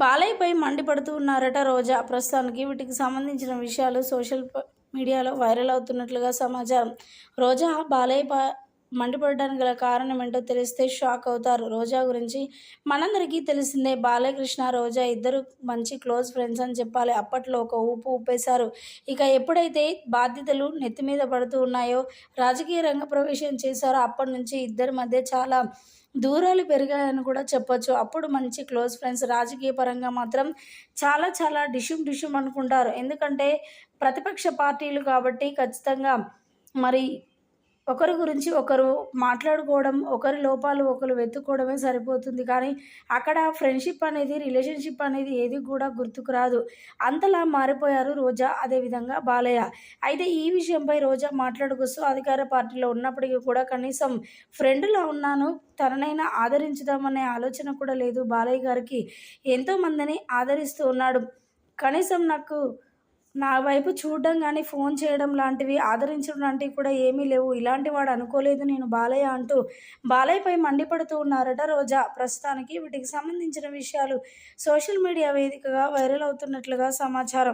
బాలయ్యపై మండిపడుతూ ఉన్నారట రోజా. ప్రస్తుతానికి వీటికి సంబంధించిన విషయాలు సోషల్ మీడియాలో వైరల్ అవుతున్నట్లుగా సమాచారం. రోజా బాలయ్య మండిపడడానికి గల కారణం ఏంటో తెలిస్తే షాక్ అవుతారు. రోజా గురించి మనందరికీ తెలిసిందే. బాలకృష్ణ, రోజా ఇద్దరు మంచి క్లోజ్ ఫ్రెండ్స్ అని చెప్పాలి. అప్పట్లో ఒక ఊపు ఊపేశారు. ఇక ఎప్పుడైతే బాధ్యతలు నెత్తి మీద పడుతూ ఉన్నాయో, రాజకీయ రంగ ప్రవేశం చేశారో, అప్పటి నుంచి ఇద్దరి మధ్య చాలా దూరాలు పెరిగాయని కూడా చెప్పొచ్చు. అప్పుడు మంచి క్లోజ్ ఫ్రెండ్స్. రాజకీయ పరంగా మాత్రం చాలా చాలా డిషుమ్ అనుకుంటారు. ఎందుకంటే ప్రతిపక్ష పార్టీలు కాబట్టి ఖచ్చితంగా మరి ఒకరి గురించి ఒకరు మాట్లాడుకోవడం, ఒకరి లోపాలు ఒకరు వెతుక్కోవడమే సరిపోతుంది. కానీ అక్కడ ఫ్రెండ్షిప్ అనేది, రిలేషన్షిప్ అనేది ఏది కూడా గుర్తుకు రాదు. అంతలా మారిపోయారు రోజా, అదేవిధంగా బాలయ్య. అయితే ఈ విషయంపై రోజా మాట్లాడుకొస్తూ, అధికార పార్టీలో ఉన్నప్పటికీ కూడా కనీసం ఫ్రెండ్‌లా ఉన్నాను, తననైనా ఆదరించుదామనే ఆలోచన కూడా లేదు బాలయ్య గారికి. ఎంతోమందిని ఆదరిస్తూ ఉన్నాడు. కనీసం నా వైపు చూడడం గానీ, ఫోన్ చేయడం లాంటివి, ఆదరించడం లాంటివి కూడా ఏమీ లేవు. ఇలాంటి వాడు అనుకోలేదు నేను బాలయ్య అంటూ బాలయ్యపై మండిపడుతూ ఉన్నారట రోజా. ప్రస్తుతానికి వీటికి సంబంధించిన విషయాలు సోషల్ మీడియా వేదికగా వైరల్ అవుతున్నట్లుగా సమాచారం.